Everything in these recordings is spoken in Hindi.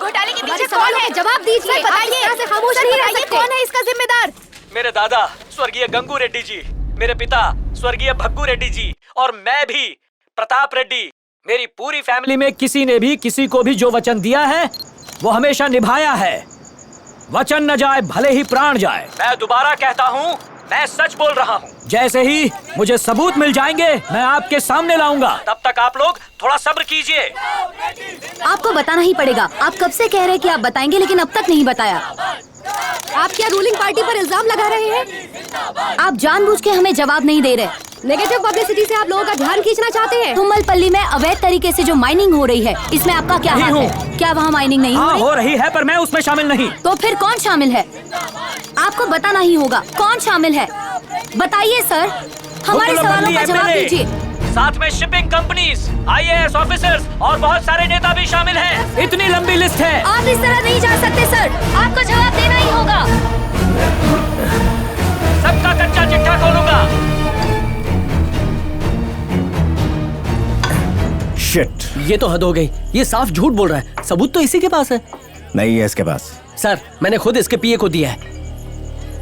घोटाले के पीछे कौन है? जवाब दीजिए, बताइए। खामोश नहीं रह सकते। कौन है इसका जिम्मेदार? मेरे दादा स्वर्गीय गंगू रेड्डी जी, मेरे पिता स्वर्गीय भग्गू रेड्डी जी, और मैं भी प्रताप रेड्डी। मेरी पूरी फैमिली में किसी ने भी किसी को भी जो वचन दिया है वो हमेशा निभाया है। वचन न जाए भले ही प्राण जाए। मैं दोबारा कहता हूँ, मैं सच बोल रहा हूँ। जैसे ही मुझे सबूत मिल जाएंगे मैं आपके सामने लाऊंगा। तब तक आप लोग थोड़ा सब्र कीजिए। आपको बताना ही पड़ेगा। आप कब से कह रहे हैं कि आप बताएंगे, लेकिन अब तक नहीं बताया। आप क्या रूलिंग पार्टी पर इल्जाम लगा रहे हैं? आप जानबूझ के हमें जवाब नहीं दे रहे। नेगेटिव पब्लिसिटी से आप लोगों का ध्यान खींचना चाहते हैं। तुम्मलपल्ली में अवैध तरीके से जो माइनिंग हो रही है, इसमें आपका क्या हाथ है? क्या वहाँ माइनिंग नहीं हो रही है, पर मैं उसमें शामिल नहीं। तो फिर कौन शामिल है? आपको बताना ही होगा कौन शामिल है। बताइए सर, हमारे सवालों का जवाब दीजिए। साथ में शिपिंग कंपनीज, IAS ऑफिसर्स और बहुत सारे नेता भी शामिल हैं। इतनी लंबी लिस्ट है। आप इस तरह नहीं जा सकते सर, आपको जवाब देना ही होगा। सबका कच्चा चिट्ठा खोलूंगा। शिट, ये तो हद हो गई। ये साफ झूठ बोल रहा है। सबूत तो इसी के पास है। नहीं है इसके पास। सर, मैंने खुद इसके पीए को दिया है।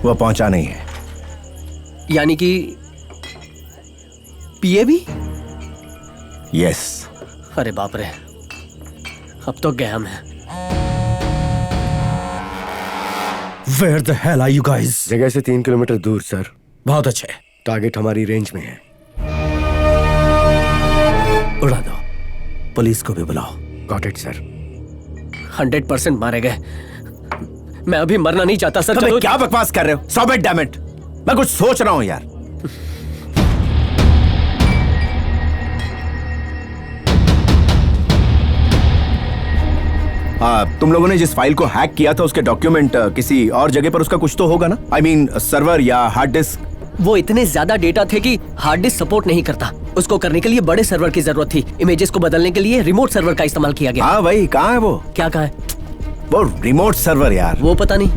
वो पहुंचा नहीं है। यानी कि पीए भी? यस। अरे बाप रे, अब तो गया मैं। Where the hell are you guys? जगह से 3 किलोमीटर दूर सर। बहुत अच्छे। टारगेट हमारी रेंज में है। उड़ा दो। पुलिस को भी बुलाओ। Got it sir. 100% मारे गए। मैं अभी मरना नहीं चाहता सर। तुम क्या बकवास कर रहे हो? Stop it, damn it! मैं कुछ सोच रहा हूं यार। तुम लोगों ने जिस फाइल को हैक किया था उसके डॉक्यूमेंट किसी और जगह पर उसका कुछ तो होगा ना? I mean, सर्वर या हार्ड डिस्क? वो इतने ज्यादा डेटा थे कि हार्ड डिस्क सपोर्ट नहीं करता। उसको करने के लिए बड़े सर्वर की जरूरत थी। इमेजेस को बदलने के लिए रिमोट सर्वर का इस्तेमाल किया गया। हाँ भाई, कहाँ है वो? क्या कहा है? वो रिमोट सर्वर यार। वो पता नहीं।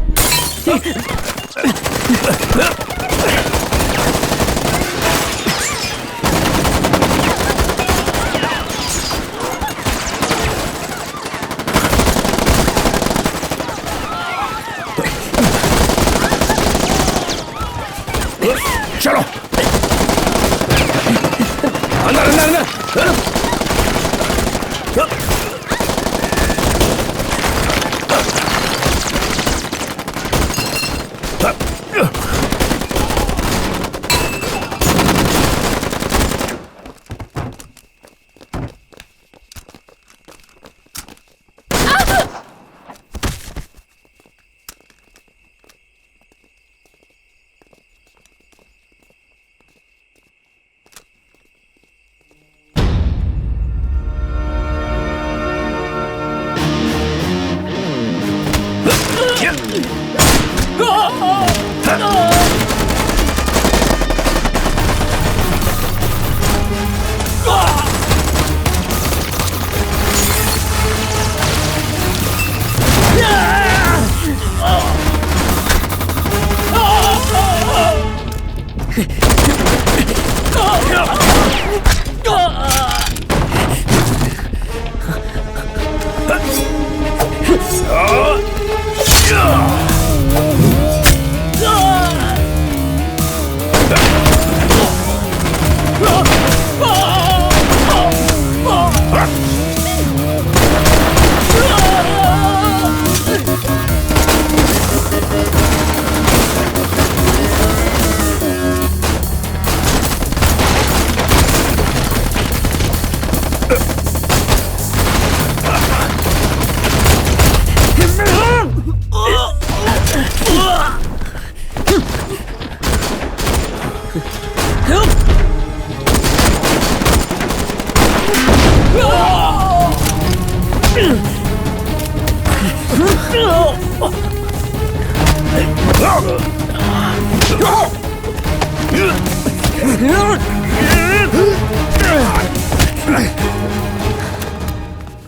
चलो अंदर अंदर अंदर।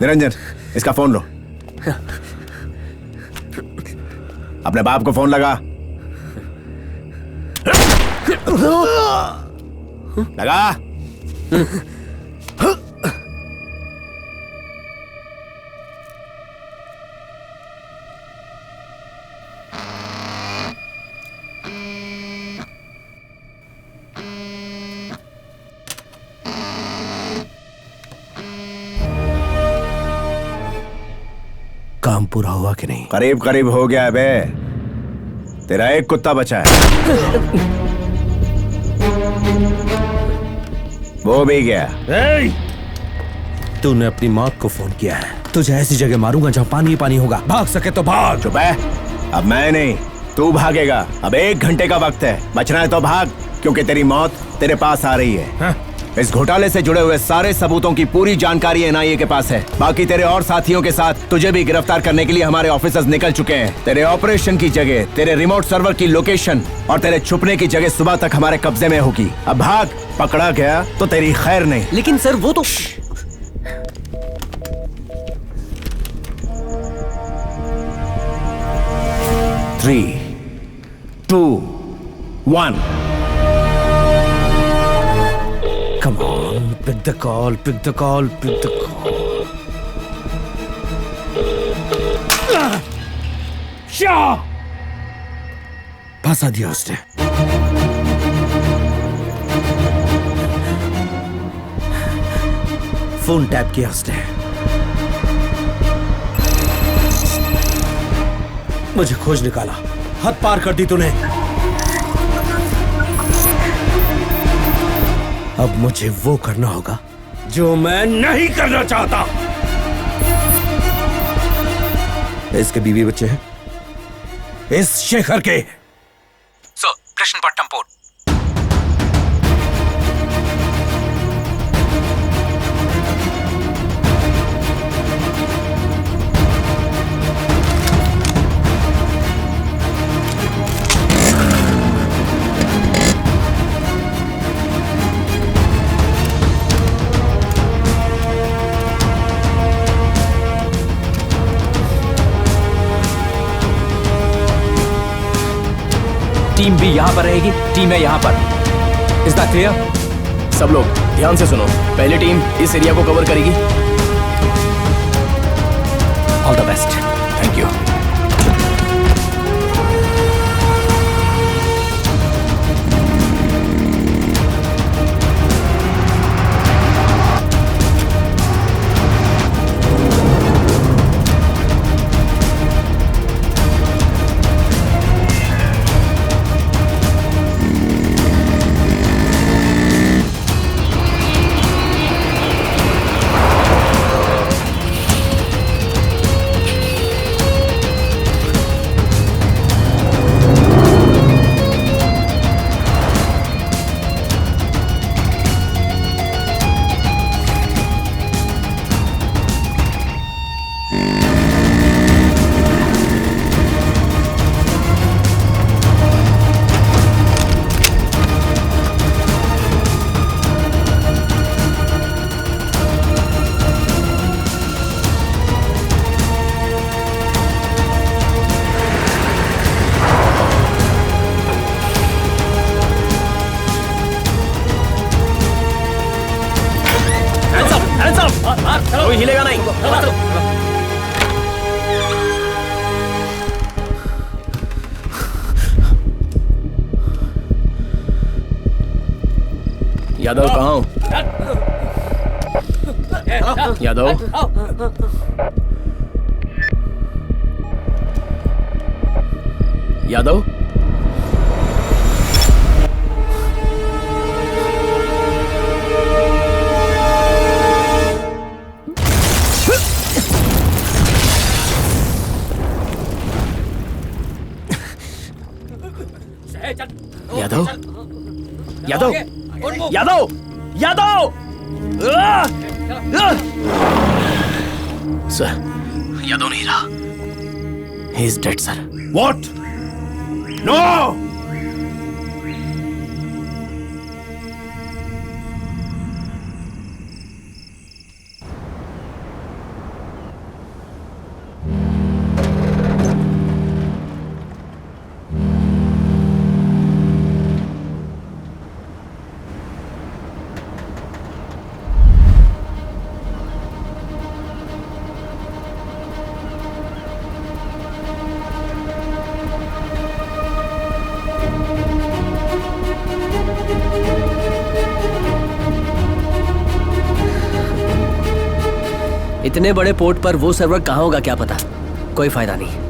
निरंजन, इसका फोन लो। अपने बाप को फोन लगा। लगा। काम पूरा हुआ कि नहीं? करीब करीब हो गया बे। तेरा एक कुत्ता बचा है, वो भी गया। तूने अपनी मौत को फोन किया है। तुझे ऐसी जगह मारूंगा जहाँ पानी ही पानी होगा। भाग सके तो भाग। चुप है, अब मैं नहीं तू भागेगा। अब 1 घंटे का वक्त है, बचना है तो भाग, क्योंकि तेरी मौत तेरे पास आ रही है। हाँ? इस घोटाले से जुड़े हुए सारे सबूतों की पूरी जानकारी एनआईए के पास है। बाकी तेरे और साथियों के साथ तुझे भी गिरफ्तार करने के लिए हमारे ऑफिसर्स निकल चुके हैं। तेरे ऑपरेशन की जगह, तेरे रिमोट सर्वर की लोकेशन और तेरे छुपने की जगह सुबह तक हमारे कब्जे में होगी। अब भाग, पकड़ा गया तो तेरी खैर नहीं। लेकिन सर वो तो 3, 2, 1 Come on, pick the call, pick the call, pick the call. फंसा दिया उसने। फोन टैप किया उसने। मुझे खोज निकाला, हद पार कर दी तूने। अब मुझे वो करना होगा जो मैं नहीं करना चाहता। इसके बीवी बच्चे हैं, इस शेखर के। Sir, Krishnapatnam port. टीम भी यहाँ पर रहेगी, टीम है यहाँ पर। Is that clear? सब लोग ध्यान से सुनो। पहली टीम इस एरिया को कवर करेगी। All the best. Thank you. कोई हिलेगा नहीं। यादव कहाँ हो? यादव, यादव, यादव, यादव, यादव, यादव। सर, यादव नहीं रहा। He is dead, sir. What? No! इतने बड़े पोर्ट पर वो सर्वर कहाँ होगा क्या पता। कोई फायदा नहीं।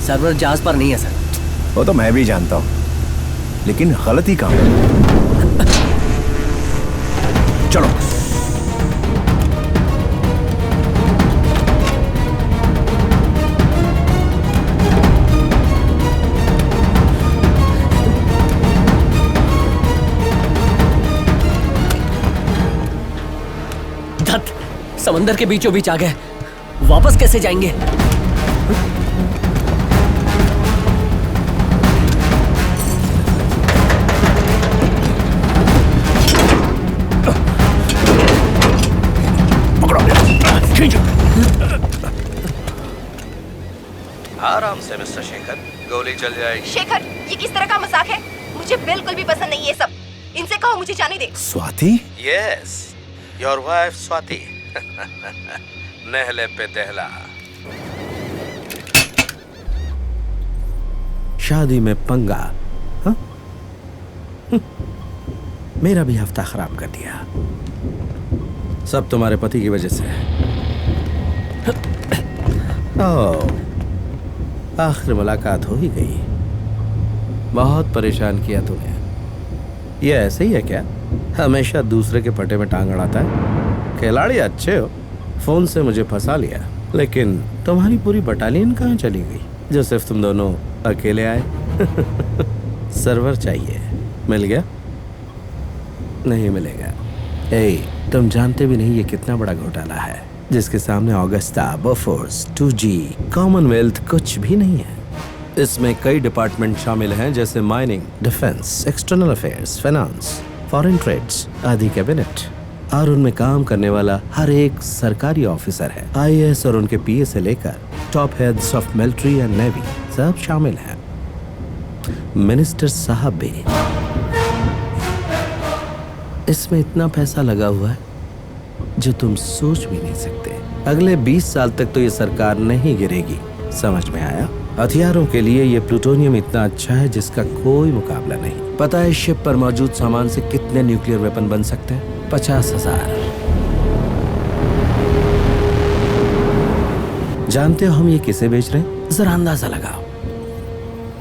सर्वर जहाज पर नहीं है सर। वो तो मैं भी जानता हूं, लेकिन गलती कहां है? चलो। धत, समंदर के बीचों बीच आ गए, वापस कैसे जाएंगे? आराम से मिस्टर शेखर, गोली चल जाएगी। शेखर, ये किस तरह का मजाक है? मुझे बिल्कुल भी पसंद नहीं ये सब। इनसे कहो मुझे जाने दे। Swati? Yes, your wife Swati. नहले पे दहला। शादी में पंगा, हा? मेरा भी हफ्ता खराब कर दिया। सब तुम्हारे पति की वजह से। ओह, आखिर मुलाकात हो ही गई। बहुत परेशान किया तूने। ये ऐसे ही है क्या? हमेशा दूसरे के पटे में टांग अड़ाता है। खिलाड़ी अच्छे हो, फोन से मुझे फंसा लिया, लेकिन तुम्हारी पूरी बटालियन कहाँ चली गई जो सिर्फ तुम दोनों अकेले आए? सर्वर चाहिए, मिल गया? नहीं मिलेगा। तुम जानते भी नहीं ये कितना बड़ा घोटाला है, जिसके सामने ऑगस्टा, बोफोर्स, 2G, कॉमनवेल्थ कुछ भी नहीं है। इसमें कई डिपार्टमेंट शामिल हैं, जैसे mining, defence, external affairs, finance, foreign trades आदि कैबिनेट। और उनमें काम करने वाला हर एक सरकारी ऑफिसर है। IAS और उनके PA से लेकर top heads of military and navy सब शामिल हैं। मिनिस्टर साहब भी। इसमें इतना पैसा लगा हुआ है जो तुम सोच भी नहीं सकते। अगले 20 साल तक तो ये सरकार नहीं गिरेगी। समझ में आया? हथियारों के लिए ये प्लूटोनियम इतना अच्छा है जिसका कोई मुकाबला नहीं। पता है शिप पर मौजूद सामान से कितने न्यूक्लियर वेपन बन सकते हैं? 50,000। जानते हो हम ये किसे बेच रहे हैं? जरा अंदाजा लगाओ।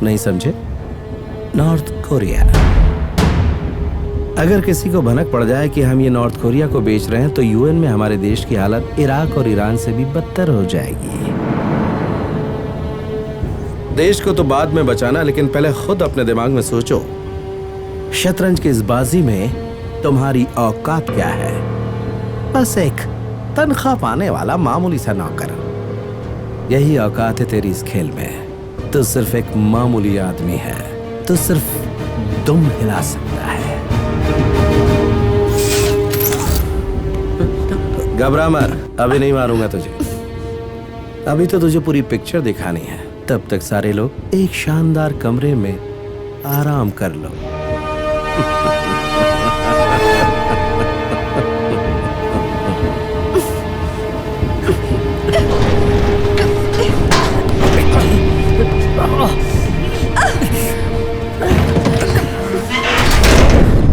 नहीं समझे? North Korea. अगर किसी को भनक पड़ जाए कि हम ये नॉर्थ कोरिया को बेच रहे हैं तो UN में हमारे देश की हालत इराक और ईरान से भी बदतर हो जाएगी। देश को तो बाद में बचाना, लेकिन पहले खुद अपने दिमाग में सोचो, शतरंज की इस बाजी में तुम्हारी औकात क्या है? बस एक तनख्वाह पाने वाला मामूली सा नौकर। यही औकात है तेरी इस खेल में। तो सिर्फ एक मामूली आदमी है, तो सिर्फ दुम हिला सकता है। घबरा मत, अभी नहीं मारूंगा तुझे। अभी तो तुझे पूरी पिक्चर दिखानी है। तब तक सारे लोग एक शानदार कमरे में आराम कर लो।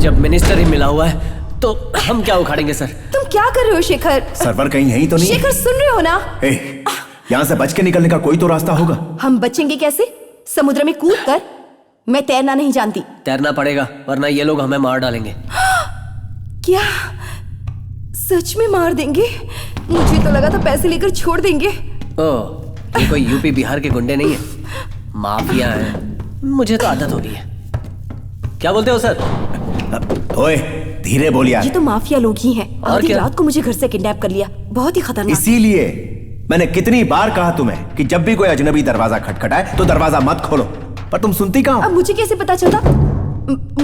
जब मिनिस्टर ही मिला हुआ है तो हम क्या उखाड़ेंगे सर? तुम क्या कर रहे हो शेखर? सर्वर कहीं यहीं तो नहीं है? शेखर सुन रहे हो ना? यहाँ से बच के निकलने का कोई तो रास्ता होगा। हम बचेंगे कैसे? समुद्र में कूद कर? मैं तैरना नहीं जानती। तैरना पड़ेगा वरना ये लोग हमें मार डालेंगे। क्या सच में मार देंगे? मुझे तो लगा था पैसे लेकर छोड़ देंगे। ओह, ये कोई यूपी बिहार के गुंडे नहीं है, माफिया है। मुझे तो आदत हो गई है। क्या बोलते हो सर? ओए धीरे बोल यार। ये तो माफिया लोग ही हैं। और आधी क्या? रात को मुझे घर से किडनैप कर लिया। बहुत ही खतरनाक। इसीलिए मैंने कितनी बार कहा तुम्हें कि जब भी कोई अजनबी दरवाजा खटखटाए तो दरवाजा मत खोलो, पर तुम सुनती कहाँ हो? अब मुझे कैसे पता चलता?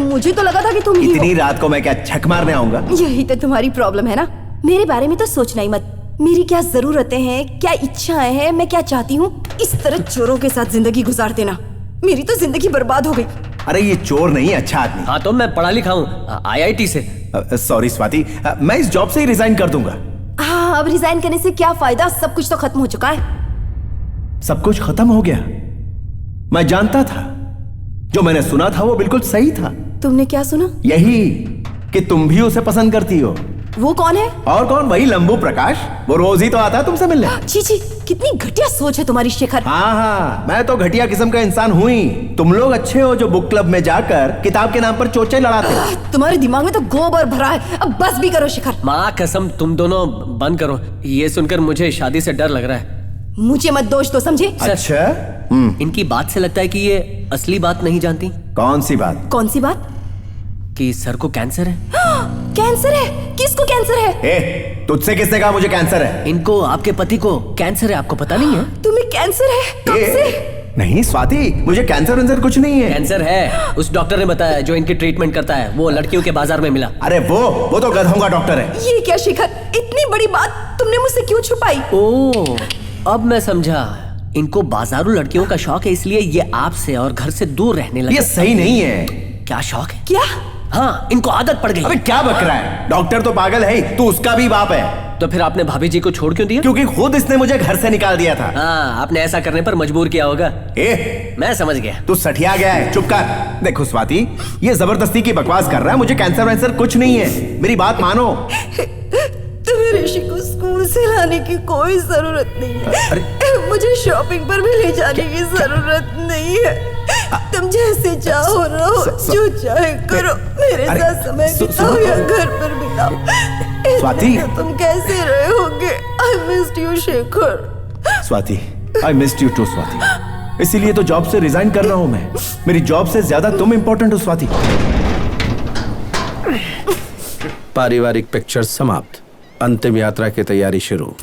मुझे तो लगा था कि तुम ही हो। इतनी रात को मैं क्या छक मारने आऊंगा? यही तो तुम्हारी प्रॉब्लम है ना। मेरे बारे में तो सोचना ही मत। मेरी क्या जरूरतें हैं, क्या इच्छाएं हैं, मैं क्या चाहती हूँ, इस तरह चोरों के साथ जिंदगी गुजार देना। मेरी तो जिंदगी बर्बाद हो गई। अरे ये चोर नहीं, अच्छा आदमी। हाँ तो मैं पढ़ा लिखा हूँ IIT से। सॉरी स्वाति, मैं इस जॉब से ही रिजाइन कर दूंगा। हाँ, अब रिजाइन करने से क्या फायदा? सब कुछ तो खत्म हो चुका है। सब कुछ खत्म हो गया? मैं जानता था, जो मैंने सुना था वो बिल्कुल सही था। तुमने क्या सुना? यही कि तुम भी उसे पसंद करती हो। वो कौन है? और कौन? वही लंबू प्रकाश। वो रोज ही तो आता है तुमसे मिलने। छी छी, कितनी घटिया सोच है तुम्हारी शेखर। हाँ, मैं तो घटिया किस्म का इंसान हूँ ही। तुम लोग अच्छे हो जो बुक क्लब में जाकर किताब के नाम पर चोचे लड़ाते हो। तुम्हारे दिमाग में तो गोबर भरा है। अब बस भी करो शेखर। माँ कसम, तुम दोनों बंद करो। ये सुनकर मुझे शादी से डर लग रहा है। मुझे मत दोष दो, समझे? अच्छा, इनकी बात से लगता है कि ये असली बात नहीं जानती। कौन सी बात? कौन सी बात? कि सर को कैंसर है। कैंसर है? किसको कैंसर है? तुझसे किसने कहा मुझे कैंसर है? इनको, आपके पति को कैंसर है, आपको पता नहीं है? तुम्हें कैंसर है? कब से? नहीं स्वाति, मुझे कैंसर वेंसर कुछ नहीं है। कैंसर है, उस डॉक्टर ने बताया जो इनकी ट्रीटमेंट करता है। वो लड़कियों के बाजार में मिला। अरे वो तो गधों का डॉक्टर है। ये क्या शेखर, इतनी बड़ी बात तुमने मुझसे क्यों छुपाई? ओह, अब मैं समझा। इनको बाजारू लड़कियों का शौक है, इसलिए ये आपसे और घर से दूर रहने लगे। ये सही नहीं है। क्या शौक है? क्या? हाँ, इनको आदत पड़ गई। अबे क्या बक रहा है? डॉक्टर तो पागल है ही, तू उसका भी बाप है। तो फिर आपने भाभी जी को छोड़ क्यों दिया? क्योंकि खुद इसने मुझे घर से निकाल दिया था। हाँ, आपने ऐसा करने पर मजबूर किया होगा। मैं समझ गया। तू सठिया गया है, चुप कर। देखो स्वाति, ये जबरदस्ती की बकवास कर रहा है। मुझे कैंसर वैंसर कुछ नहीं है, मेरी बात मानो। तुम्हें ऋषि को स्कूल से लाने की कोई जरूरत नहीं है। मुझे शॉपिंग पर भी ले जाने की जरूरत नहीं है। तुम जैसे चाहो रहो, जो चाहे करो, मेरे साथ समय बिताओ या घर पर बिताओ। स्वाति, तुम कैसे रहे होगे? I missed you Shekhar. Swati, I missed you too Swati. इसीलिए तो जॉब से रिजाइन कर रहा हूँ मैं। मेरी जॉब से ज्यादा तुम इम्पोर्टेंट हो स्वाति। पारिवारिक पिक्चर समाप्त, अंतिम यात्रा की तैयारी शुरू।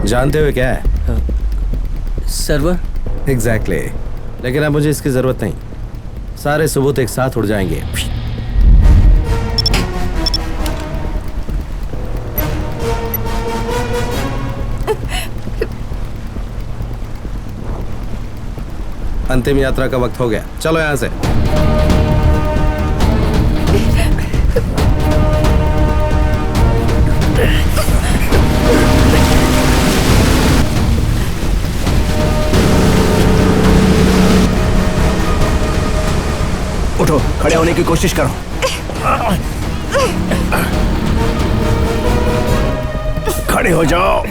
जानते हुए क्या है? सर्वर। एग्जैक्टली, लेकिन अब मुझे इसकी जरूरत नहीं। सारे सबूत एक साथ उड़ जाएंगे। अंतिम यात्रा का वक्त हो गया, चलो यहां से। उठो, खड़े होने की कोशिश करो। खड़े हो जाओ।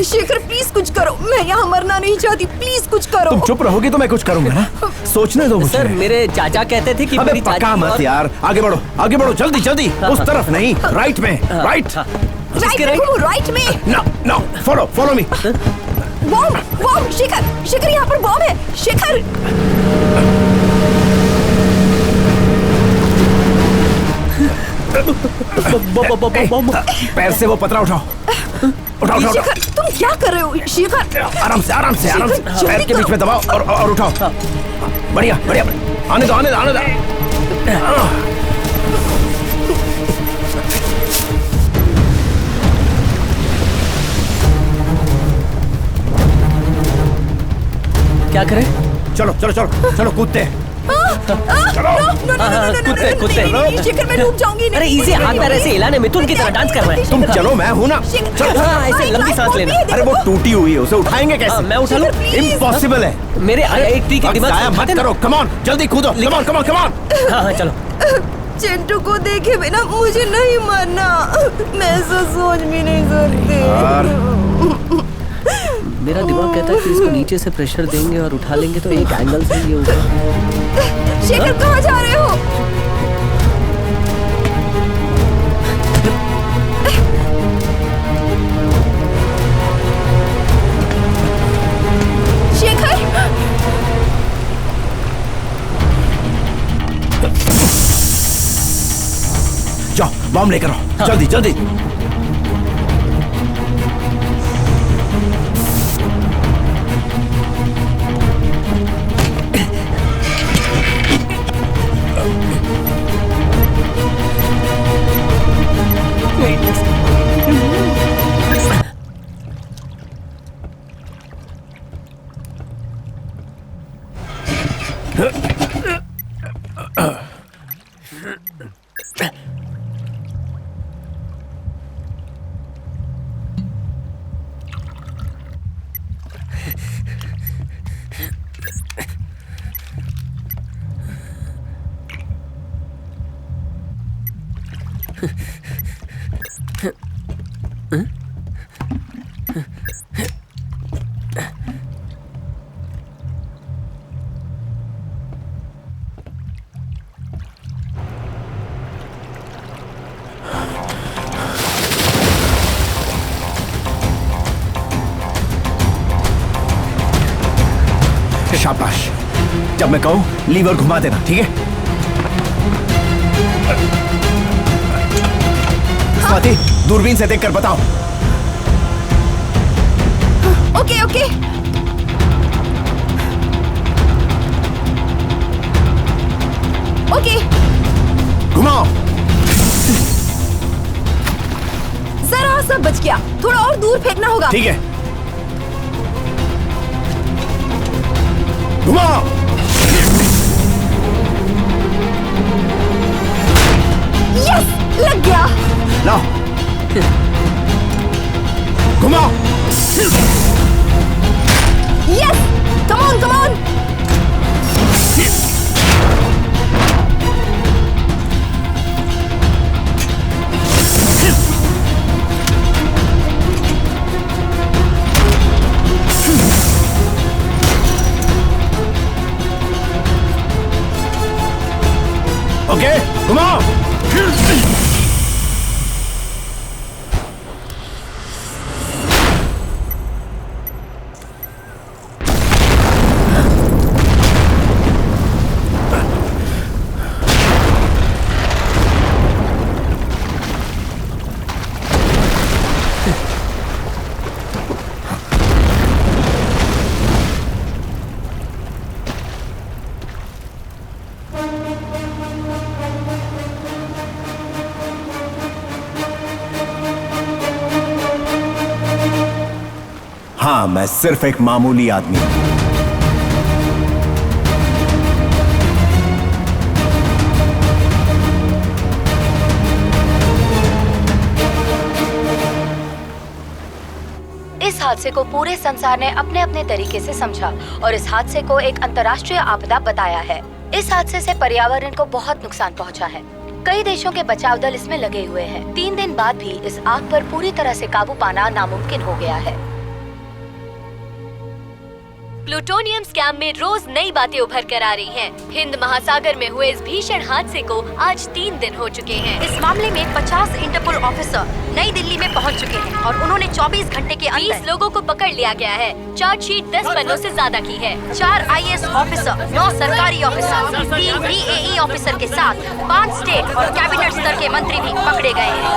शेखर प्लीज कुछ करो, मैं यहाँ मरना नहीं चाहती, प्लीज कुछ करो। तुम चुप रहोगी तो मैं कुछ करूंगा ना। सोचने दो मुझे। सर, मेरे चाचा कहते थे कि अबे मेरी पक्का चाची मत और- यार, आगे बढ़ो, आगे बढ़ो, जल्दी जल्दी। उस तरफ नहीं, राइट में, राइट। राइट में। No no, follow follow me. Bomb, bomb, Shekhar, Shekhar यहाँ पर बॉम्ब है, शेखर। पैर से वो पतरा उठाओ, उठाओ उठाओ। शेखर, तुम क्या कर रहे हो शेखर? आराम से आराम से आराम से, पैर के बीच में दबाओ और उठाओ। बढ़िया बढ़िया, आने दो आने दो आने दो। क्या करें? चलो चलो चलो चलो, कूदते हैं। कुत्ते कुत्ते। शेखर मैं डूब जाऊंगी। अरे इसे हाथ पैर ऐसे हिलाने में तुम की तरह डांस कर रहा है। तुम चलो, मैं हूं ना। चलो हाँ, ऐसे लंबी सांस लेना। अरे वो टूटी हुई है, उसे उठाएंगे कैसे? मैं उठा लूं? इम्पॉसिबल है। मेरे IIT के दिमाग से मत करो, कम ऑन, जल्दी कूदो, come on come on come on. हाँ हाँ चलो। चिंटू को देखे बिना मुझे नहीं मानना, मैं ऐसा सोच भी नहीं सकती। मेरा दिमाग कहता है कि इसको नीचे से प्रेशर देंगे और उठा लेंगे तो एक एंगल से ये होगा। शेखर कहाँ जा रहे हो? शेखर जाओ बॉम्ब लेकर आओ, जल्दी जल्दी। शाबाश, जब मैं कहूं लीवर घुमा देना, ठीक है? स्वाति, दूरबीन से देखकर बताओ। Okay okay. ओके घुमाओ। जरा सा बच गया, थोड़ा और दूर फेंकना होगा। ठीक है, घुमाओ। यस, लग गया। लाओ, घुमाओ। Yes, come on come on. Okay, घुमाओ। हाँ, मैं सिर्फ एक मामूली आदमी हूं। इस हादसे को पूरे संसार ने अपने अपने तरीके से समझा और इस हादसे को एक अंतर्राष्ट्रीय आपदा बताया है। इस हादसे से पर्यावरण को बहुत नुकसान पहुंचा है। कई देशों के बचाव दल इसमें लगे हुए हैं। 3 दिन बाद भी इस आग पर पूरी तरह से काबू पाना नामुमकिन हो गया है। प्लूटोनियम स्कैम में रोज नई बातें उभर कर आ रही हैं। हिंद महासागर में हुए इस भीषण हादसे को आज 3 दिन हो चुके हैं। इस मामले में 50 इंटरपोल ऑफिसर नई दिल्ली में पहुंच चुके हैं और उन्होंने 24 घंटे के अंदर 20 लोगों को पकड़ लिया गया है। चार्जशीट 10 पन्नों से ज्यादा की है। 4 IAS ऑफिसर, 9 सरकारी ऑफिसर, 3 BAE ऑफिसर के साथ 5 स्टेट और कैबिनेट स्तर के मंत्री भी पकड़े गए हैं।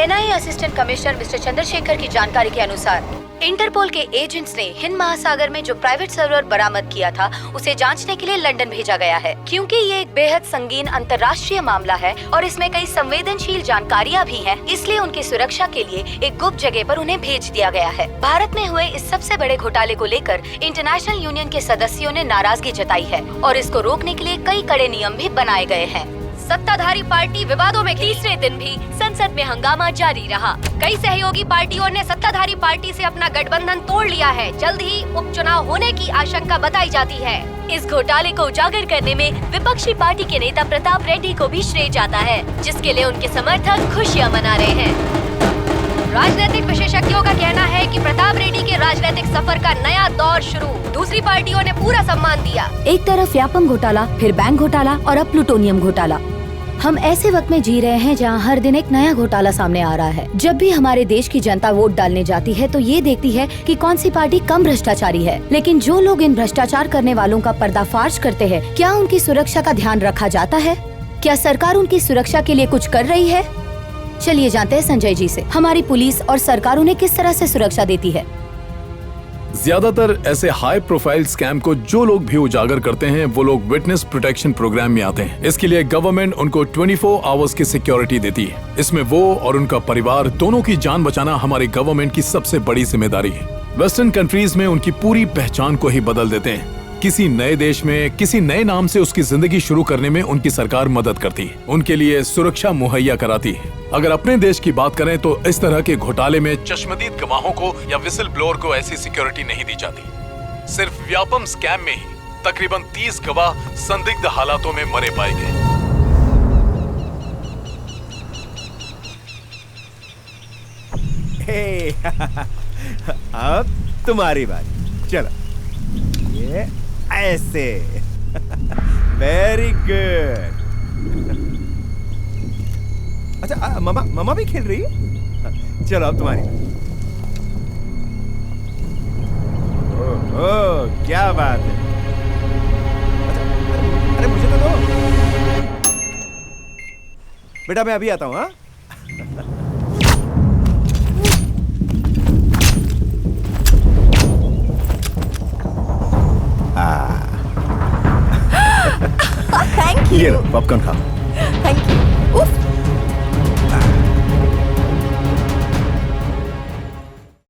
NIA assistant commissioner mister Chandrashekhar की जानकारी के अनुसार इंटरपोल के एजेंट्स ने हिंद महासागर में जो प्राइवेट सर्वर बरामद किया था उसे जांचने के लिए लंदन भेजा गया है। क्योंकि ये एक बेहद संगीन अंतर्राष्ट्रीय मामला है और इसमें कई संवेदनशील जानकारियां भी हैं, इसलिए उनकी सुरक्षा के लिए एक गुप्त जगह पर उन्हें भेज दिया गया है। भारत में हुए इस सबसे बड़े घोटाले को लेकर इंटरनेशनल यूनियन के सदस्यों ने नाराजगी जताई है और इसको रोकने के लिए कई कड़े नियम भी बनाए गए हैं। सत्ताधारी पार्टी विवादों में तीसरे दिन भी संसद में हंगामा जारी रहा। कई सहयोगी पार्टियों ने सत्ताधारी पार्टी से अपना गठबंधन तोड़ लिया है। जल्द ही उपचुनाव होने की आशंका बताई जाती है। इस घोटाले को उजागर करने में विपक्षी पार्टी के नेता प्रताप रेड्डी को भी श्रेय जाता है, जिसके लिए उनके समर्थक खुशियां मना रहे हैं। राजनीतिक विशेषज्ञों का कहना है कि प्रताप रेड्डी के राजनीतिक सफर का नया दौर शुरू। दूसरी पार्टियों ने पूरा सम्मान दिया। एक तरफ व्यापम घोटाला, फिर बैंक घोटाला और अब प्लूटोनियम घोटाला। हम ऐसे वक्त में जी रहे हैं जहां हर दिन एक नया घोटाला सामने आ रहा है। जब भी हमारे देश की जनता वोट डालने जाती है तो ये देखती है कि कौन सी पार्टी कम भ्रष्टाचारी है, लेकिन जो लोग इन भ्रष्टाचार करने वालों का पर्दाफाश करते हैं, क्या उनकी सुरक्षा का ध्यान रखा जाता है? क्या सरकार उनकी सुरक्षा के लिए कुछ कर रही है? चलिए जानते हैं संजय जी से, हमारी पुलिस और सरकार उन्हें किस तरह से सुरक्षा देती है। ज्यादातर ऐसे हाई प्रोफाइल स्कैम को जो लोग भी उजागर करते हैं वो लोग विटनेस प्रोटेक्शन प्रोग्राम में आते हैं। इसके लिए गवर्नमेंट उनको 24 आवर्स की सिक्योरिटी देती है। इसमें वो और उनका परिवार दोनों की जान बचाना हमारी गवर्नमेंट की सबसे बड़ी जिम्मेदारी है। वेस्टर्न कंट्रीज में उनकी पूरी पहचान को ही बदल देते हैं। किसी नए देश में किसी नए नाम से उसकी जिंदगी शुरू करने में उनकी सरकार मदद करती है, उनके लिए सुरक्षा मुहैया कराती है। अगर अपने देश की बात करें तो इस तरह के घोटाले में चश्मदीद गवाहों को या विसिल ब्लोअर को ऐसी सिक्योरिटी नहीं दी जाती। सिर्फ व्यापम स्कैम में ही तकरीबन 30 गवाह संदिग्ध हालातों में मरे पाए गए। अब तुम्हारी बारी, चलो ये ऐसे। Very good. अच्छा मामा भी खेल रही है? चलो अब तुम्हारी। ओह क्या बात है। अच्छा, अरे मुझे तो दो बेटा, मैं अभी आता हूँ। हाँ थैंक यू। ये लो पॉपकॉर्न खाओ। Thank you.